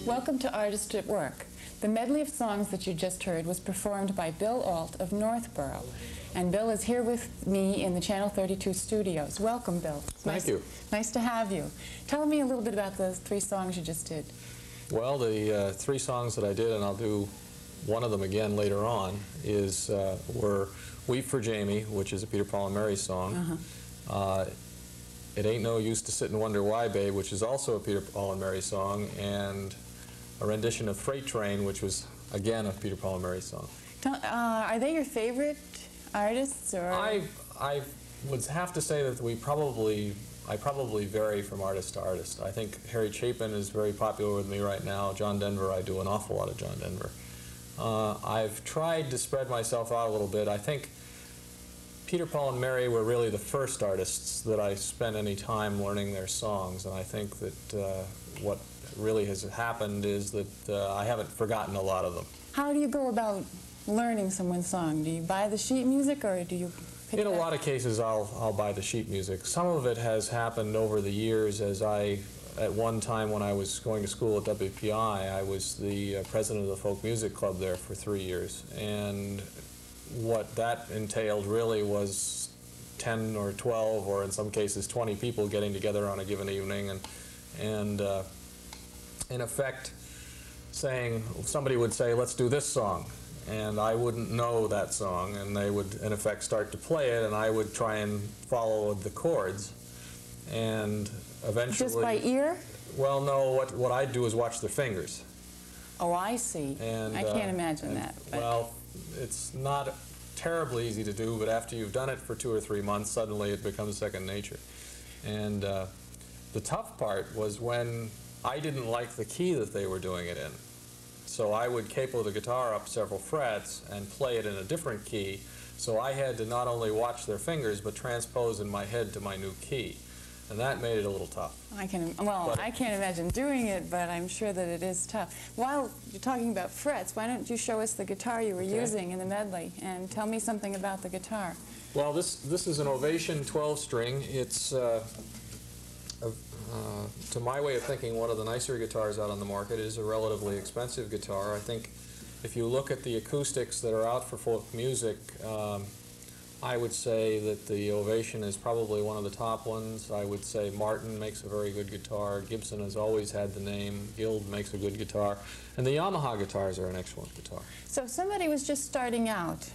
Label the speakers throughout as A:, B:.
A: Welcome to Artist at Work. The medley of songs that you just heard was performed by Bill Ault of Northborough. And Bill is here with me in the Channel 32 studios. Welcome, Bill.
B: Thank you.
A: Nice to have you. Tell me a little bit about the 3 songs you just did.
B: Well, the 3 songs that I did, and I'll do one of them again later on, were Weep for Jamie, which is a Peter, Paul and Mary song. It Ain't No Use to Sit and Wonder Why, Babe, which is also a Peter, Paul and Mary song, and a rendition of Freight Train, which was, again, a Peter, Paul and Mary song.
A: Are they your favorite artists? Or?
B: I would have to say that I probably vary from artist to artist. I think Harry Chapin is very popular with me right now. John Denver, I do an awful lot of John Denver. I've tried to spread myself out a little bit. I think Peter, Paul and Mary were really the first artists that I spent any time learning their songs, and I think that what really has happened is that I haven't forgotten a lot of them. How
A: do you go about learning someone's song? Do you buy the sheet music, or do you pick
B: In a lot of cases, I'll buy the sheet music. Some of it has happened over the years. At one time when I was going to school at WPI, I was the president of the folk music club there for 3 years, and what that entailed really was 10 or 12, or in some cases 20 people getting together on a given evening, and in effect saying, somebody would say, let's do this song, and I wouldn't know that song, and they would in effect start to play it, and I would try and follow the chords, and eventually...
A: Just by ear?
B: Well, no, what I'd do is watch their fingers.
A: Oh, I see.
B: And,
A: I can't imagine that. But.
B: Well, it's not terribly easy to do, but after you've done it for 2 or 3 months, suddenly it becomes second nature. And the tough part was when I didn't like the key that they were doing it in. So I would capo the guitar up several frets and play it in a different key. So I had to not only watch their fingers, but transpose in my head to my new key. And that made it a little tough.
A: I can't imagine doing it, but I'm sure that it is tough. While you're talking about frets, why don't you show us the guitar you were using in the medley, and tell me something about the guitar.
B: Well, this is an Ovation 12-string. It's, to my way of thinking, one of the nicer guitars out on the market. It is a relatively expensive guitar. I think if you look at the acoustics that are out for folk music, I would say that the Ovation is probably one of the top ones. I would say Martin makes a very good guitar. Gibson has always had the name. Guild makes a good guitar. And the Yamaha guitars are an excellent guitar.
A: So if somebody was just starting out,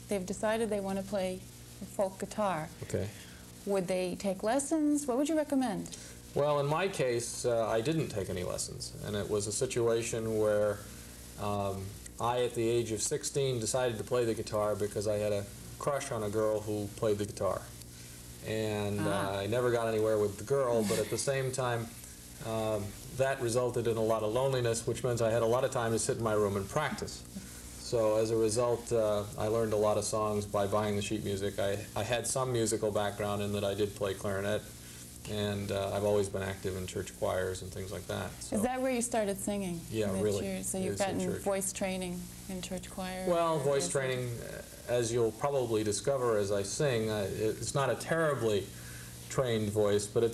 A: they've decided they want to play a folk guitar.
B: Okay.
A: Would they take lessons? What would you recommend?
B: Well, in my case, I didn't take any lessons. And it was a situation where I, at the age of 16, decided to play the guitar because I had a crush on a girl who played the guitar, and I never got anywhere with the girl, but at the same time that resulted in a lot of loneliness, which meant I had a lot of time to sit in my room and practice. So as a result, I learned a lot of songs by buying the sheet music. I had some musical background in that I did play clarinet, and I've always been active in church choirs and things like that. So.
A: Is that where you started singing?
B: Yeah, really.
A: So you've gotten voice training in church choir?
B: Well, voice training, as you'll probably discover as I sing, it's not a terribly trained voice, but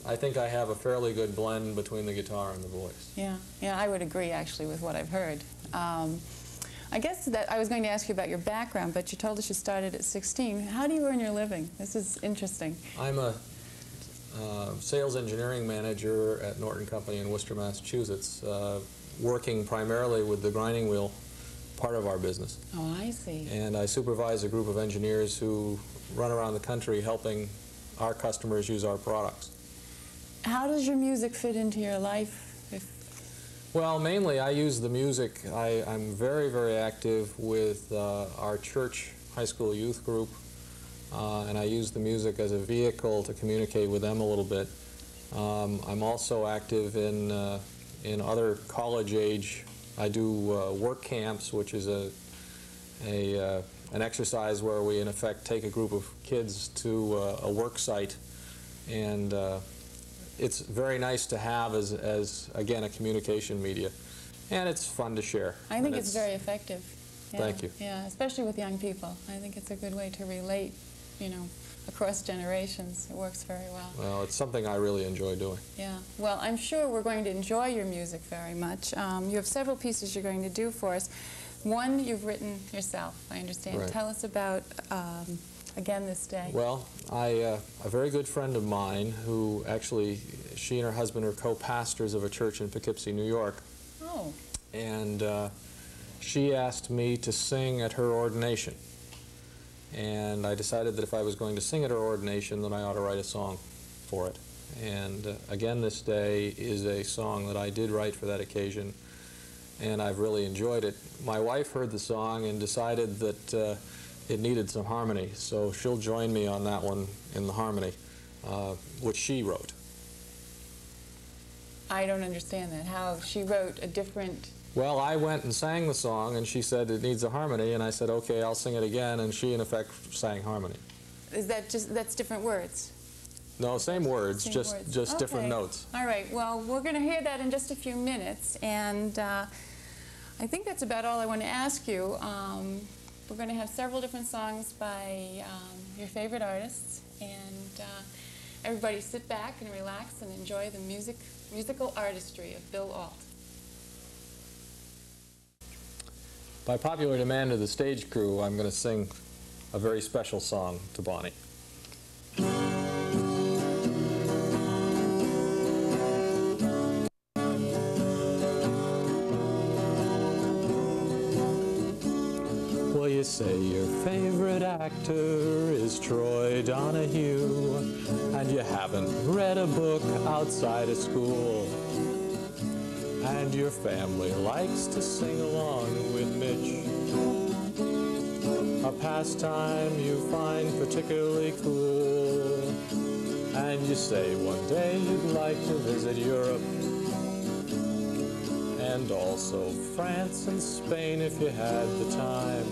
B: I think I have a fairly good blend between the guitar and the voice.
A: Yeah, I would agree actually with what I've heard. I guess that I was going to ask you about your background, but you told us you started at 16. How do you earn your living? This is interesting.
B: I'm a sales engineering manager at Norton Company in Worcester, Massachusetts, working primarily with the grinding wheel part of our business.
A: Oh, I see.
B: And I supervise a group of engineers who run around the country helping our customers use our products.
A: How does your music fit into your life?
B: Well, mainly I use the music. I'm very, very active with our church high school youth group, and I use the music as a vehicle to communicate with them a little bit. I'm also active in other college age. I do work camps, which is an exercise where we in effect take a group of kids to a work site, and it's very nice to have as again a communication media, and it's fun to share.
A: I think it's very effective. Yeah,
B: thank you.
A: Yeah, especially with young people. I think it's a good way to relate, across generations. It works very well.
B: Well, it's something I really enjoy doing.
A: Yeah. Well, I'm sure we're going to enjoy your music very much. You have several pieces you're going to do for us. One you've written yourself, I understand.
B: Right.
A: Tell us about Again This Day.
B: Well, a very good friend of mine who actually, she and her husband are co-pastors of a church in Poughkeepsie, New York.
A: Oh.
B: And she asked me to sing at her ordination. And I decided that if I was going to sing at her ordination, then I ought to write a song for it. And Again This Day is a song that I did write for that occasion, and I've really enjoyed it. My wife heard the song and decided that it needed some harmony, so she'll join me on that one in the harmony, which she wrote.
A: I don't understand that. How she wrote a different...
B: Well, I went and sang the song, and she said it needs a harmony, and I said, okay, I'll sing it again, and she, in effect, sang harmony.
A: Is that just, that's different words?
B: No, same words,
A: Same
B: just
A: words.
B: just
A: Okay.
B: different notes.
A: All right, well, we're going to hear that in just a few minutes, and I think that's about all I want to ask you. We're going to have several different songs by your favorite artists, and everybody sit back and relax and enjoy the musical artistry of Bill Ault.
B: By popular demand of the stage crew, I'm going to sing a very special song to Bonnie. Well, you say your favorite actor is Troy Donahue, and you haven't read a book outside of school. And your family likes to sing along with Mitch, a pastime you find particularly cool. And you say one day you'd like to visit Europe, and also France and Spain if you had the time.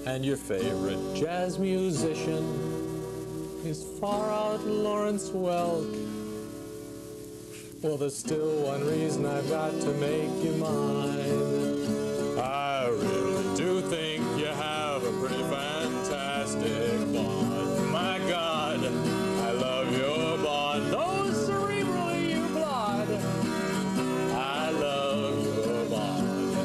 B: And your favorite jazz musician is far out Lawrence Welk. Well, there's still one reason I've got to make you mine. I really do think you have a pretty fantastic bond. My God, I love your bond. Oh, cerebrally you blot. I love your bond.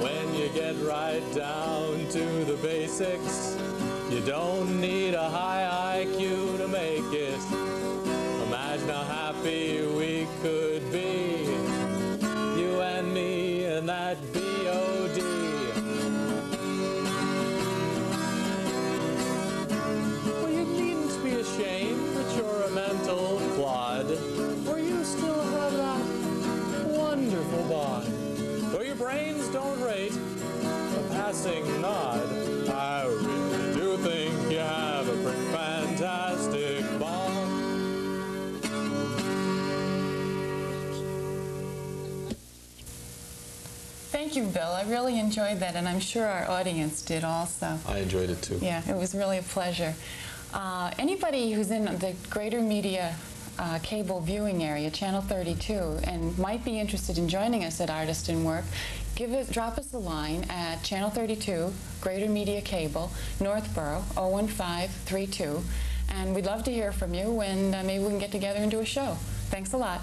B: When you get right down to the basics, you don't need a high IQ to make it. Imagine how happy we could be, you and me and that B.O.D. Well, you needn't be ashamed that you're a mental clod, for you still have that wonderful bond. Though your brains don't rate a passing nod, I really do think you have a pretty fantastic bond.
A: Thank you, Bill. I really enjoyed that, and I'm sure our audience did also.
B: I enjoyed it too.
A: Yeah, it was really a pleasure. Anybody who's in the greater media cable viewing area, Channel 32, and might be interested in joining us at Artist in Work, drop us a line at Channel 32, Greater Media Cable, Northborough, 01532, and we'd love to hear from you, and maybe we can get together and do a show. Thanks a lot.